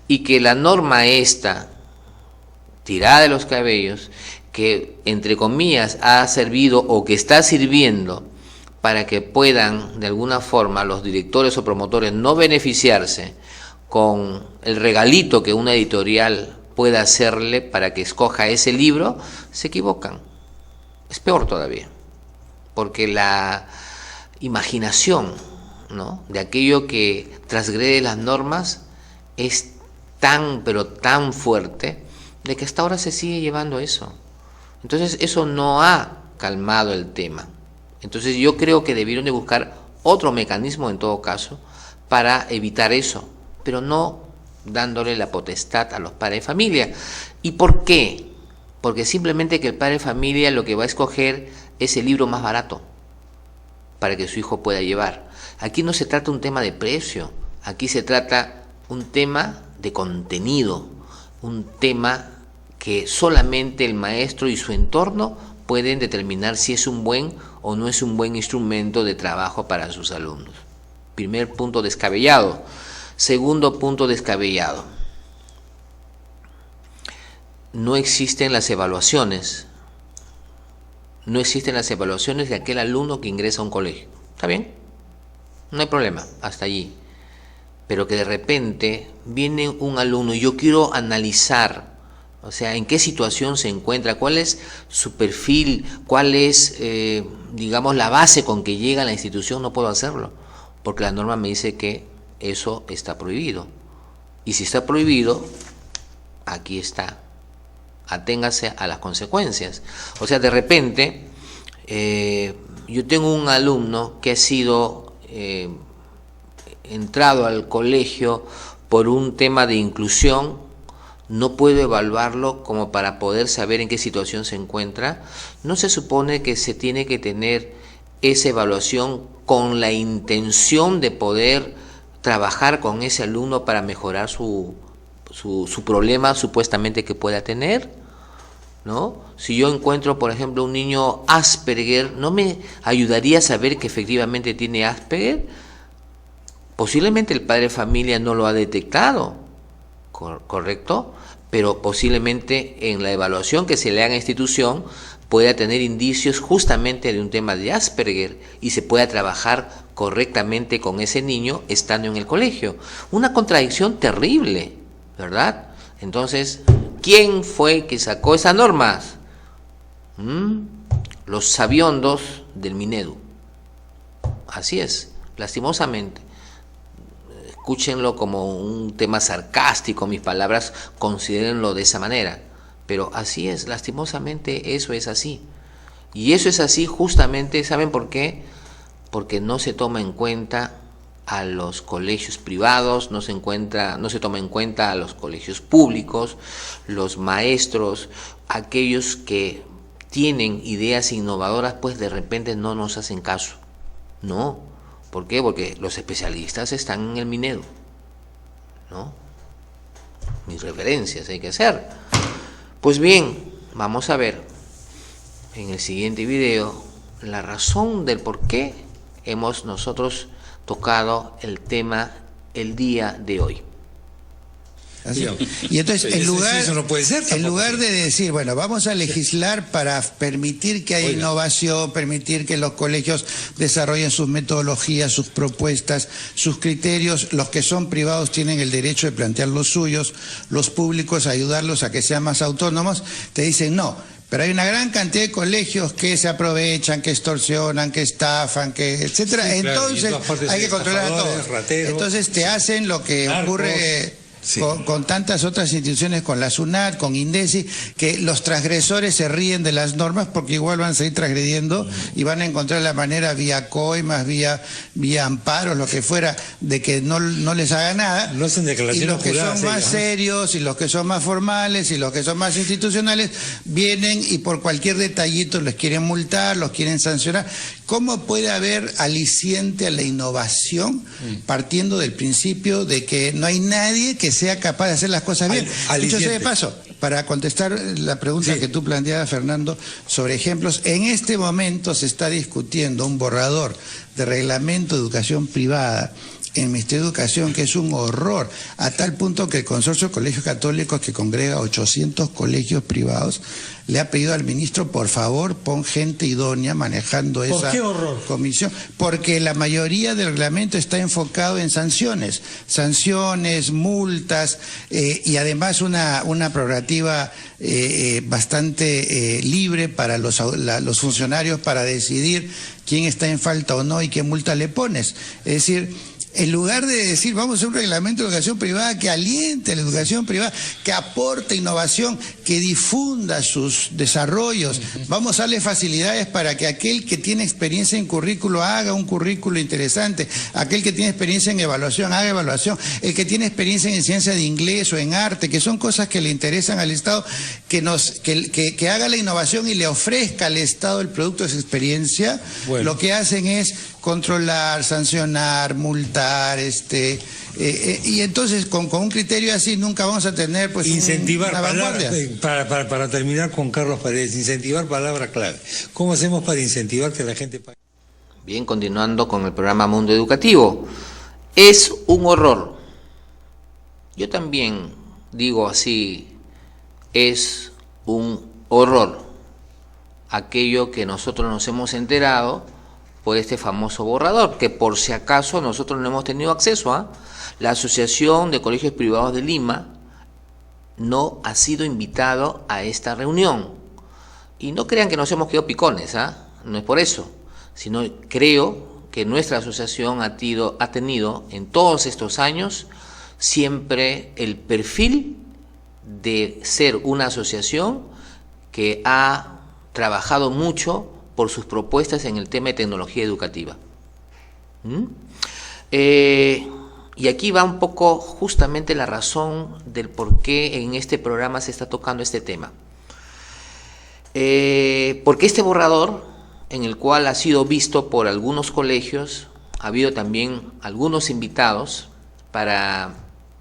Y que la norma esta, tirada de los cabellos, que entre comillas ha servido o que está sirviendo para que puedan de alguna forma los directores o promotores no beneficiarse con el regalito que una editorial pueda hacerle para que escoja ese libro, se equivocan. Es peor todavía, porque la imaginación, ¿no?, de aquello que transgrede las normas es tan, pero tan fuerte, de que hasta ahora se sigue llevando eso. Entonces eso no ha calmado el tema. Entonces yo creo que debieron de buscar otro mecanismo en todo caso para evitar eso, pero no dándole la potestad a los padres de familia. ¿Y por qué? Porque simplemente que el padre de familia lo que va a escoger es el libro más barato para que su hijo pueda llevar. Aquí no se trata un tema de precio, aquí se trata un tema de contenido, un tema que solamente el maestro y su entorno pueden determinar si es un buen o no es un buen instrumento de trabajo para sus alumnos. Primer punto descabellado. Segundo punto descabellado. No existen las evaluaciones. No existen las evaluaciones de aquel alumno que ingresa a un colegio. ¿Está bien? No hay problema, hasta allí. Pero que de repente viene un alumno y yo quiero analizar, o sea, en qué situación se encuentra, cuál es su perfil, cuál es, digamos, la base con que llega a la institución, no puedo hacerlo, porque la norma me dice que eso está prohibido. Y si está prohibido, aquí está. Aténgase a las consecuencias. O sea, de repente, yo tengo un alumno que ha sido entrado al colegio por un tema de inclusión, no puedo evaluarlo como para poder saber en qué situación se encuentra. ¿No se supone que se tiene que tener esa evaluación con la intención de poder trabajar con ese alumno para mejorar su problema supuestamente que pueda tener? ¿no? Si yo encuentro, por ejemplo, un niño Asperger, ¿no me ayudaría a saber que efectivamente tiene Asperger? Posiblemente el padre de familia no lo ha detectado, ¿correcto? Pero posiblemente en la evaluación que se le haga a la institución pueda tener indicios justamente de un tema de Asperger y se pueda trabajar correctamente con ese niño estando en el colegio. Una contradicción terrible, ¿verdad? Entonces, ¿quién fue que sacó esas normas? Los sabiondos del Minedu. Así es, lastimosamente. Escúchenlo como un tema sarcástico, mis palabras, considérenlo de esa manera. Pero así es, lastimosamente eso es así. Y eso es así justamente, ¿saben por qué? Porque no se toma en cuenta a los colegios privados, no se toma en cuenta a los colegios públicos, los maestros, aquellos que tienen ideas innovadoras, pues de repente no nos hacen caso. No. ¿Por qué? Porque los especialistas están en el Minedu, ¿no? Mis referencias hay que hacer. Pues bien, vamos a ver en el siguiente video la razón del por qué hemos nosotros tocado el tema el día de hoy. Así. Y entonces, en lugar de decir, bueno, vamos a legislar para permitir que haya innovación, permitir que los colegios desarrollen sus metodologías, sus propuestas, sus criterios, los que son privados tienen el derecho de plantear los suyos, los públicos ayudarlos a que sean más autónomos, te dicen no. Pero hay una gran cantidad de colegios que se aprovechan, que extorsionan, que estafan, que etcétera. Sí, claro. Entonces hay que controlar a todos. Rateros, entonces te hacen lo que ocurre con tantas otras instituciones, con la SUNAT, con INDECI, que los transgresores se ríen de las normas porque igual van a seguir transgrediendo y van a encontrar la manera vía coimas, vía amparos, lo que fuera, de que no les haga nada. No hacen declaraciones. Y los que son más serios, y los que son más formales, y los que son más institucionales, vienen y por cualquier detallito les quieren multar, los quieren sancionar. ¿Cómo puede haber aliciente a la innovación partiendo del principio de que no hay nadie que sea capaz de hacer las cosas bien? Dicho sea de paso, para contestar la pregunta que tú planteabas, Fernando, sobre ejemplos, en este momento se está discutiendo un borrador de reglamento de educación privada en el Ministerio de Educación, que es un horror, a tal punto que el Consorcio de Colegios Católicos, que congrega 800 colegios privados, le ha pedido al ministro, por favor, pon gente idónea manejando esa comisión, porque la mayoría del reglamento está enfocado en sanciones, multas, y además una prerrogativa bastante libre para los funcionarios para decidir quién está en falta o no y qué multa le pones. Es decir, en lugar de decir vamos a hacer un reglamento de educación privada que aliente la educación privada, que aporte innovación, que difunda sus desarrollos, vamos a darle facilidades para que aquel que tiene experiencia en currículo haga un currículo interesante, aquel que tiene experiencia en evaluación haga evaluación, el que tiene experiencia en enseñanza de inglés o en arte, que son cosas que le interesan al Estado, que haga la innovación y le ofrezca al Estado el producto de su experiencia. Lo que hacen es controlar, sancionar, multar, y entonces con un criterio así nunca vamos a tener pues incentivar una vanguardia. Para terminar con Carlos Paredes, incentivar, palabra clave. ¿Cómo hacemos para incentivar que la gente pague? Bien, continuando con el programa Mundo Educativo. Es un horror. Yo también digo así, es un horror aquello que nosotros nos hemos enterado por este famoso borrador, que por si acaso nosotros no hemos tenido acceso a. La Asociación de Colegios Privados de Lima no ha sido invitado a esta reunión. Y no crean que nos hemos quedado picones, no es por eso, sino creo que nuestra asociación ha tenido en todos estos años siempre el perfil de ser una asociación que ha trabajado mucho por sus propuestas en el tema de tecnología educativa. Y aquí va un poco justamente la razón del por qué en este programa se está tocando este tema. Porque este borrador, en el cual ha sido visto por algunos colegios, ha habido también algunos invitados para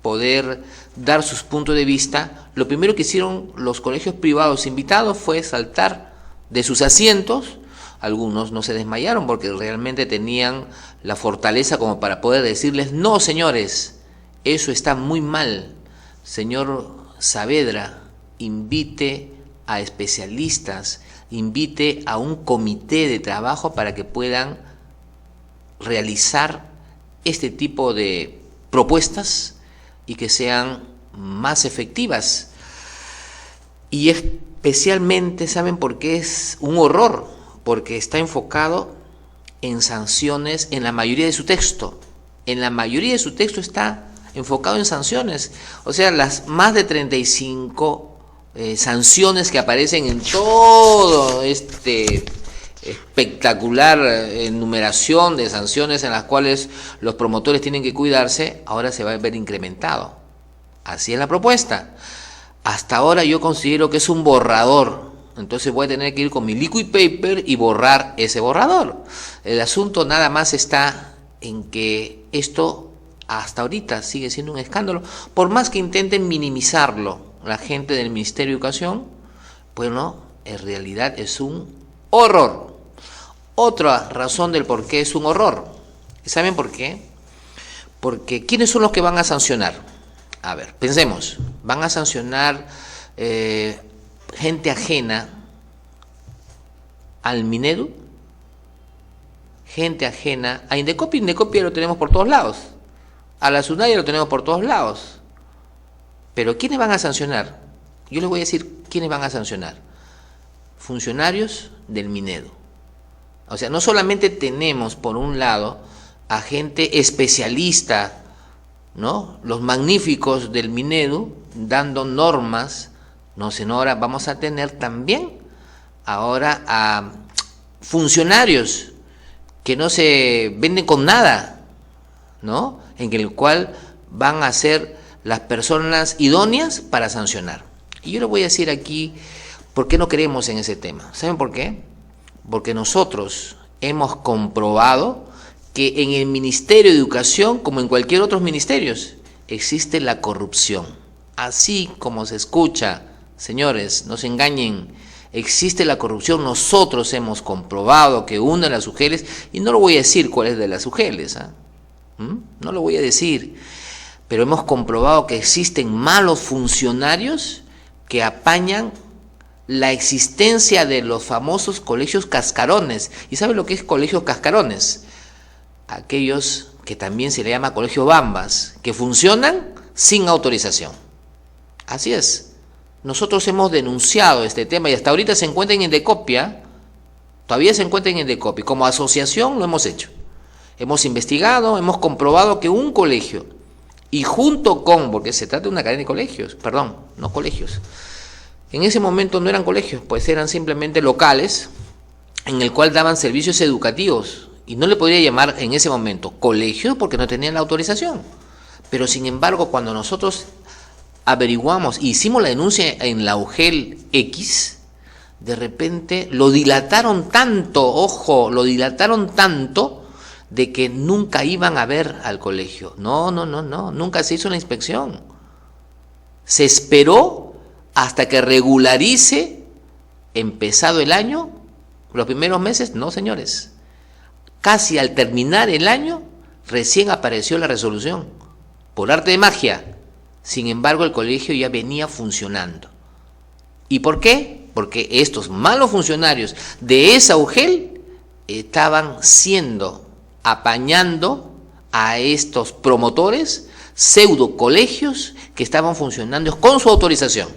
poder dar sus puntos de vista, lo primero que hicieron los colegios privados invitados fue saltar de sus asientos. Algunos no se desmayaron porque realmente tenían la fortaleza como para poder decirles: no, señores, eso está muy mal. Señor Saavedra, invite a especialistas, invite a un comité de trabajo para que puedan realizar este tipo de propuestas y que sean más efectivas. Y especialmente, ¿saben por qué es un horror? Porque está enfocado en sanciones en la mayoría de su texto. En la mayoría de su texto está enfocado en sanciones. O sea, las más de 35 sanciones que aparecen en todo este espectacular enumeración de sanciones en las cuales los promotores tienen que cuidarse, ahora se va a ver incrementado. Así es la propuesta. Hasta ahora yo considero que es un borrador, entonces voy a tener que ir con mi liquid paper y borrar ese borrador. El asunto nada más está en que esto hasta ahorita sigue siendo un escándalo, por más que intenten minimizarlo la gente del Ministerio de Educación, bueno, en realidad es un horror. Otra razón del por qué es un horror. ¿Saben por qué? Porque ¿quiénes son los que van a sancionar? A ver, pensemos, van a sancionar gente ajena al Minedu, gente ajena a Indecopi. Indecopi lo tenemos por todos lados, a la SUNAI lo tenemos por todos lados. Pero ¿quiénes van a sancionar? Yo les voy a decir quiénes van a sancionar. Funcionarios del Minedu. O sea, no solamente tenemos por un lado a gente especialista, ¿no? Los magníficos del Minedu dando normas, no, sino ahora vamos a tener también ahora a funcionarios que no se venden con nada, ¿no? En el cual van a ser las personas idóneas para sancionar. Y yo les voy a decir aquí por qué no creemos en ese tema. ¿Saben por qué? Porque nosotros hemos comprobado que en el Ministerio de Educación, como en cualquier otro ministerio, existe la corrupción. Así como se escucha, señores, no se engañen, existe la corrupción. Nosotros hemos comprobado que una de las UGELs, y no lo voy a decir cuál es de las UGELs, no lo voy a decir, pero hemos comprobado que existen malos funcionarios que apañan la existencia de los famosos colegios cascarones. ¿Y saben lo que es colegios cascarones? Aquellos que también se le llama colegios bambas, que funcionan sin autorización. Así es. Nosotros hemos denunciado este tema y hasta ahorita se encuentra en Indecopi, todavía se encuentra en Indecopi. Como asociación lo hemos hecho. Hemos investigado, hemos comprobado que un colegio, y junto con, porque se trata de una cadena de colegios, perdón, no colegios, en ese momento no eran colegios, pues eran simplemente locales en el cual daban servicios educativos, y no le podría llamar en ese momento colegio porque no tenían la autorización. Pero sin embargo, cuando nosotros averiguamos y hicimos la denuncia en la UGEL X, de repente lo dilataron tanto, ojo, lo dilataron tanto, de que nunca iban a ver al colegio. No, nunca se hizo la inspección. Se esperó hasta que regularice, empezado el año, los primeros meses, no señores. Casi al terminar el año, recién apareció la resolución, por arte de magia. Sin embargo, el colegio ya venía funcionando. ¿Y por qué? Porque estos malos funcionarios de esa UGEL estaban apañando a estos promotores, pseudo colegios que estaban funcionando con su autorización.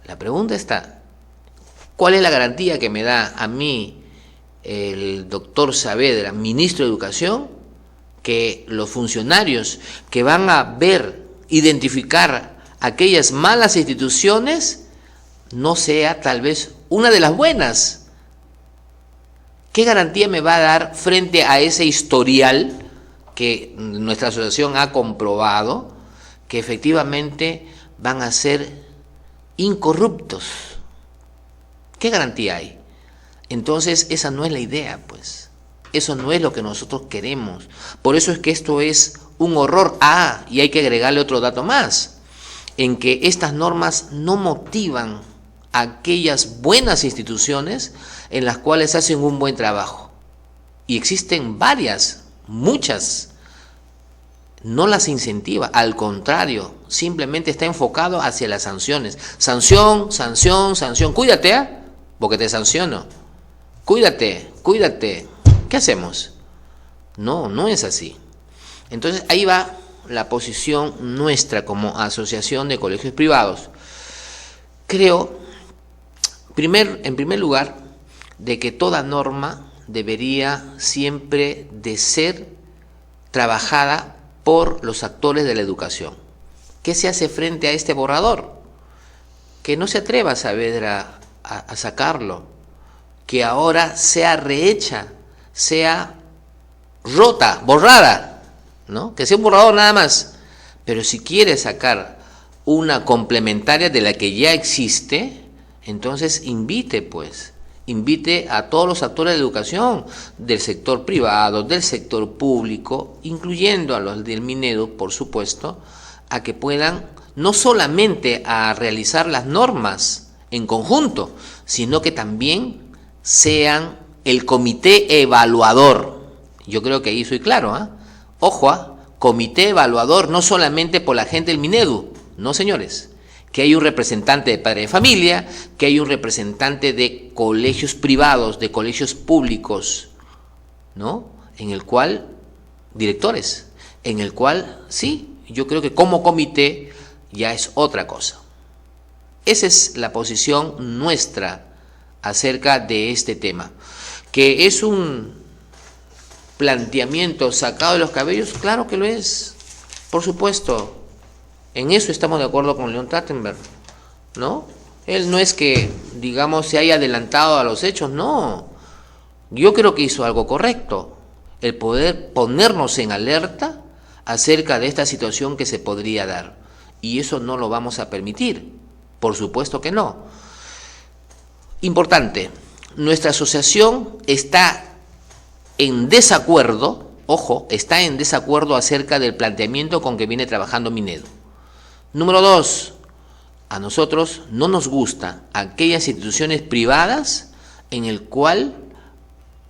La pregunta está, ¿cuál es la garantía que me da a mí el doctor Saavedra, ministro de Educación, que los funcionarios que van a identificar aquellas malas instituciones no sea tal vez una de las buenas? ¿Qué garantía me va a dar frente a ese historial que nuestra asociación ha comprobado que efectivamente van a ser incorruptos? ¿Qué garantía hay? Entonces esa no es la idea, pues. Eso no es lo que nosotros queremos. Por eso es que esto es un horror. Y hay que agregarle otro dato más, en que estas normas no motivan a aquellas buenas instituciones en las cuales hacen un buen trabajo. Y existen varias, muchas. No las incentiva, al contrario, simplemente está enfocado hacia las sanciones. Sanción, sanción, sanción. Cuídate, porque te sanciono. Cuídate, cuídate. ¿Qué hacemos? No, no es así. Entonces ahí va la posición nuestra como asociación de colegios privados. Creo, en primer lugar, de que toda norma debería siempre de ser trabajada por los actores de la educación. ¿Qué se hace frente a este borrador? Que no se atreva Saavedra a sacarlo, que ahora sea rehecha, sea rota, borrada, ¿no? Que sea un borrador nada más. Pero si quiere sacar una complementaria de la que ya existe, entonces invite a todos los actores de educación, del sector privado, del sector público, incluyendo a los del Minedu, por supuesto, a que puedan no solamente a realizar las normas en conjunto, sino que también sean el comité evaluador. Yo creo que ahí soy claro, Ojo, comité evaluador, no solamente por la gente del Minedu, no señores, que hay un representante de padre de familia, que hay un representante de colegios privados, de colegios públicos, ¿no? En el cual, directores, en el cual, sí, yo creo que como comité ya es otra cosa. Esa es la posición nuestra acerca de este tema. Que es un planteamiento sacado de los cabellos, claro que lo es, por supuesto. En eso estamos de acuerdo con Leon Trachtenberg, ¿no? Él no es que, digamos, se haya adelantado a los hechos, no. Yo creo que hizo algo correcto, el poder ponernos en alerta acerca de esta situación que se podría dar. Y eso no lo vamos a permitir, por supuesto que no. Importante, nuestra asociación está en desacuerdo, ojo, está en desacuerdo acerca del planteamiento con que viene trabajando Minedu. Número 2, a nosotros no nos gustan aquellas instituciones privadas en el cual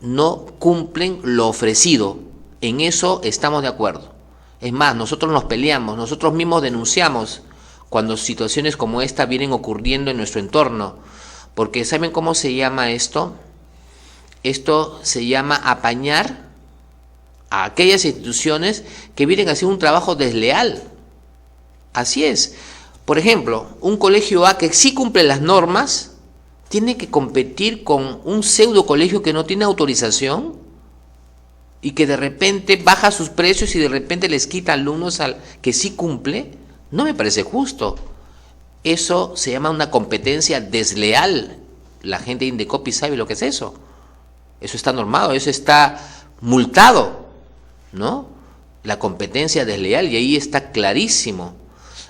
no cumplen lo ofrecido. En eso estamos de acuerdo. Es más, nosotros nos peleamos, nosotros mismos denunciamos cuando situaciones como esta vienen ocurriendo en nuestro entorno. Porque ¿saben cómo se llama esto? Esto se llama apañar a aquellas instituciones que vienen a hacer un trabajo desleal. Así es. Por ejemplo, un colegio A que sí cumple las normas, tiene que competir con un pseudo colegio que no tiene autorización y que de repente baja sus precios y de repente les quita alumnos al que sí cumple. No me parece justo. Eso se llama una competencia desleal. La gente de Indecopi sabe lo que es eso. Eso está normado, eso está multado, ¿no? La competencia desleal, y ahí está clarísimo.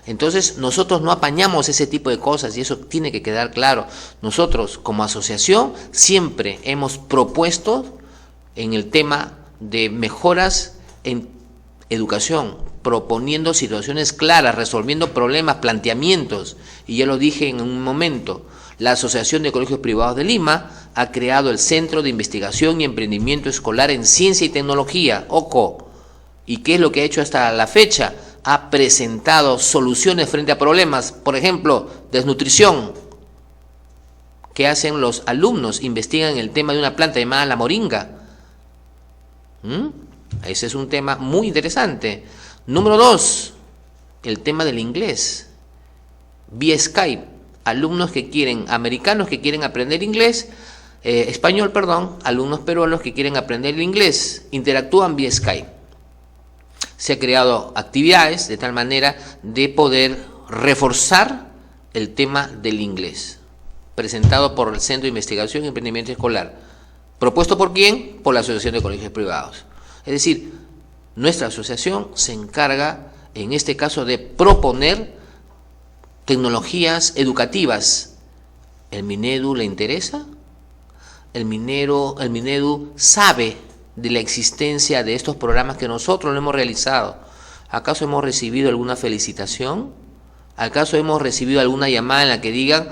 Entonces nosotros no apañamos ese tipo de cosas y eso tiene que quedar claro. Nosotros como asociación siempre hemos propuesto en el tema de mejoras en educación, proponiendo situaciones claras, resolviendo problemas, planteamientos. Y ya lo dije en un momento, la Asociación de Colegios Privados de Lima ha creado el Centro de Investigación y Emprendimiento Escolar en Ciencia y Tecnología, OCO. ¿Y qué es lo que ha hecho hasta la fecha? Ha presentado soluciones frente a problemas, por ejemplo, desnutrición. ¿Qué hacen los alumnos? Investigan el tema de una planta llamada la moringa. Ese es un tema muy interesante. Número 2, el tema del inglés. Vía Skype, alumnos que quieren, americanos que quieren aprender inglés, español, alumnos peruanos que quieren aprender el inglés, interactúan vía Skype. Se han creado actividades de tal manera de poder reforzar el tema del inglés, presentado por el Centro de Investigación y Emprendimiento Escolar. ¿Propuesto por quién? Por la Asociación de Colegios Privados. Es decir, nuestra asociación se encarga, en este caso, de proponer tecnologías educativas. ¿El Minedu le interesa? ¿El Minedu sabe de la existencia de estos programas que nosotros lo hemos realizado? ¿Acaso hemos recibido alguna felicitación? ¿Acaso hemos recibido alguna llamada en la que digan,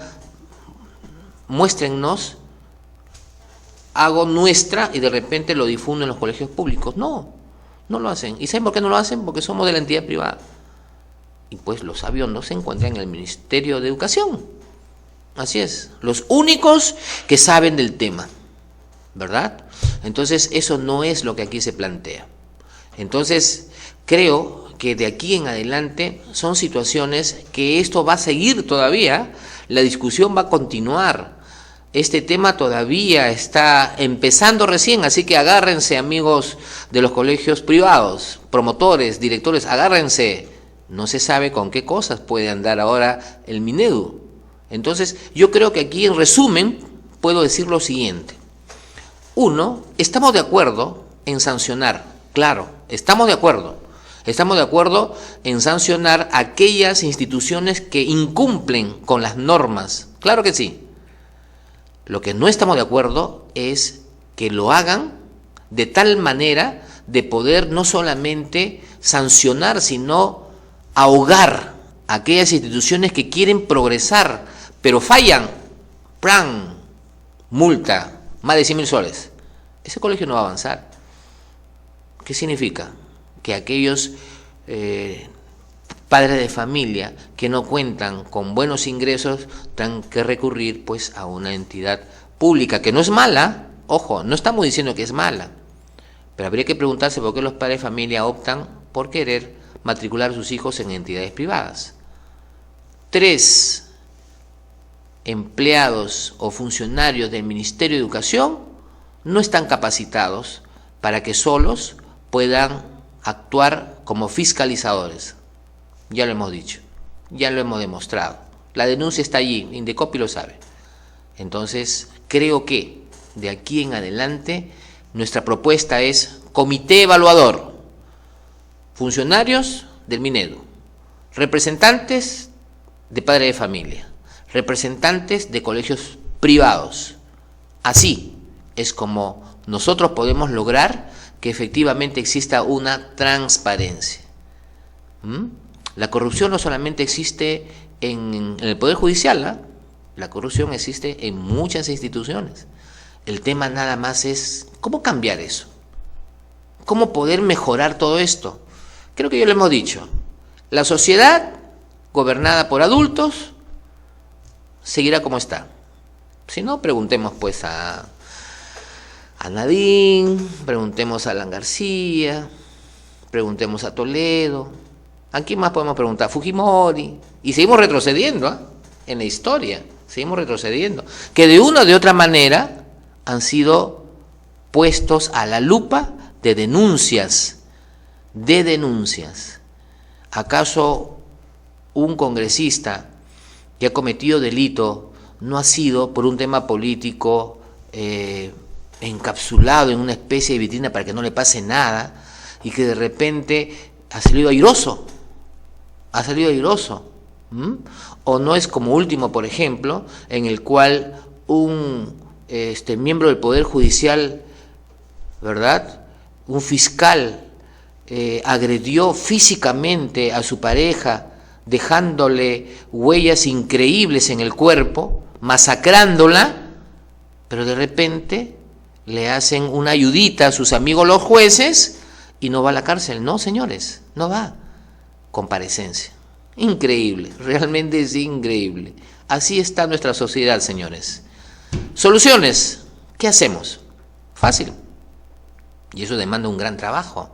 muéstrennos, hago nuestra, y de repente lo difunden en los colegios públicos? No, no lo hacen. ¿Y saben por qué no lo hacen? Porque somos de la entidad privada. Y pues los aviondos se encuentran en el Ministerio de Educación. Así es, los únicos que saben del tema, ¿verdad? Entonces eso no es lo que aquí se plantea. Entonces creo que de aquí en adelante son situaciones que esto va a seguir todavía, la discusión va a continuar. Este tema todavía está empezando recién, así que agárrense, amigos de los colegios privados, promotores, directores, agárrense. No se sabe con qué cosas puede andar ahora el Minedu. Entonces, yo creo que aquí, en resumen, puedo decir lo siguiente. Uno, estamos de acuerdo en sancionar, claro, estamos de acuerdo. Estamos de acuerdo en sancionar aquellas instituciones que incumplen con las normas, claro que sí. Lo que no estamos de acuerdo es que lo hagan de tal manera de poder no solamente sancionar, sino ahogar a aquellas instituciones que quieren progresar, pero fallan. ¡Pran! Multa, más de 100.000 soles. Ese colegio no va a avanzar. ¿Qué significa? Que aquellos padres de familia que no cuentan con buenos ingresos tengan que recurrir pues a una entidad pública, que no es mala, ojo, no estamos diciendo que es mala, pero habría que preguntarse por qué los padres de familia optan por querer matricular a sus hijos en entidades privadas. 3 empleados o funcionarios del Ministerio de Educación no están capacitados para que solos puedan actuar como fiscalizadores. Ya lo hemos dicho, ya lo hemos demostrado. La denuncia está allí, Indecopi lo sabe. Entonces, creo que de aquí en adelante nuestra propuesta es comité evaluador, funcionarios del Minedu, representantes de padres de familia, representantes de colegios privados. Así es como nosotros podemos lograr que efectivamente exista una transparencia. La corrupción no solamente existe en el Poder Judicial, la corrupción existe en muchas instituciones. El tema nada más es cómo cambiar eso, cómo poder mejorar todo esto. Creo que ya lo hemos dicho, la sociedad gobernada por adultos seguirá como está. Si no, preguntemos pues a Nadine, preguntemos a Alan García, preguntemos a Toledo, ¿a quién más podemos preguntar? Fujimori, y seguimos retrocediendo en la historia, seguimos retrocediendo, que de una o de otra manera han sido puestos a la lupa de denuncias. ¿Acaso un congresista que ha cometido delito no ha sido por un tema político encapsulado en una especie de vitrina para que no le pase nada y que de repente ha salido airoso? O no es como último, por ejemplo, en el cual un miembro del Poder Judicial, ¿verdad?, un fiscal agredió físicamente a su pareja, dejándole huellas increíbles en el cuerpo, masacrándola, pero de repente le hacen una ayudita a sus amigos los jueces y no va a la cárcel. No, señores, no va. Comparecencia. Increíble, realmente es increíble. Así está nuestra sociedad, señores. Soluciones, ¿qué hacemos? Fácil. Y eso demanda un gran trabajo.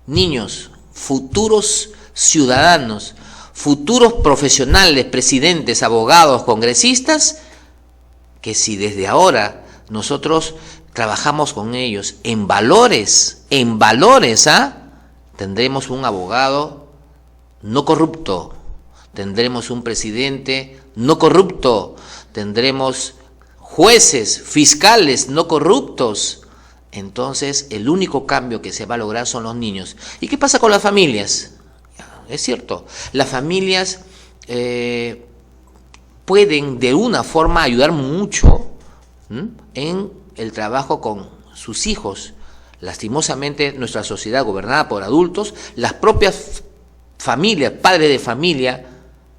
Niños, futuros ciudadanos, futuros profesionales, presidentes, abogados, congresistas, que si desde ahora nosotros trabajamos con ellos en valores, tendremos un abogado no corrupto, tendremos un presidente no corrupto, tendremos jueces, fiscales no corruptos. Entonces el único cambio que se va a lograr son los niños. ¿Y qué pasa con las familias? Es cierto, las familias pueden de una forma ayudar mucho en el trabajo con sus hijos. Lastimosamente, nuestra sociedad gobernada por adultos, las propias familias, padres de familia,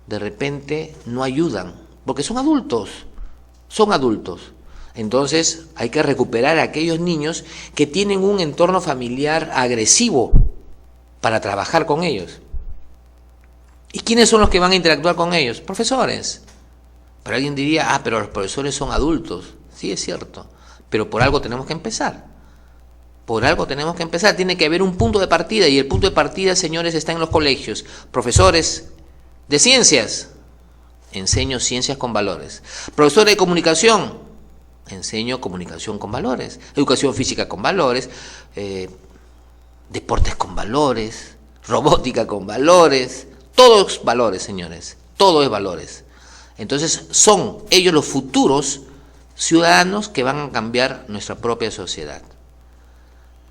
de repente no ayudan, porque son adultos. Entonces hay que recuperar a aquellos niños que tienen un entorno familiar agresivo para trabajar con ellos. ¿Y quiénes son los que van a interactuar con ellos? Profesores. Pero alguien diría, pero los profesores son adultos. Sí, es cierto, pero por algo tenemos que empezar. Tiene que haber un punto de partida, y el punto de partida, señores, está en los colegios. Profesores de ciencias, enseño ciencias con valores. Profesores de comunicación, enseño comunicación con valores. Educación física con valores, deportes con valores, robótica con valores, todos valores, señores, todo es valores. Entonces son ellos los futuros ciudadanos que van a cambiar nuestra propia sociedad.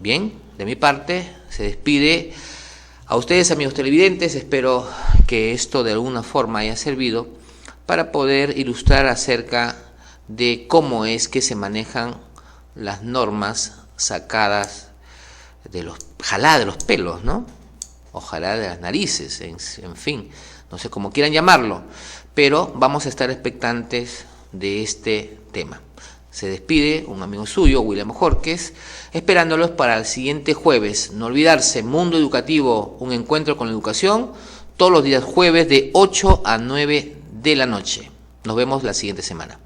Bien, de mi parte se despide a ustedes, amigos televidentes. Espero que esto de alguna forma haya servido para poder ilustrar acerca de cómo es que se manejan las normas sacadas de los, ojalá de los pelos, ¿no? Ojalá de las narices, en fin, no sé cómo quieran llamarlo, pero vamos a estar expectantes de este tema. Se despide un amigo suyo, William Jorques, esperándolos para el siguiente jueves. No olvidarse, Mundo Educativo, un encuentro con la educación, todos los días jueves de 8 a 9 de la noche. Nos vemos la siguiente semana.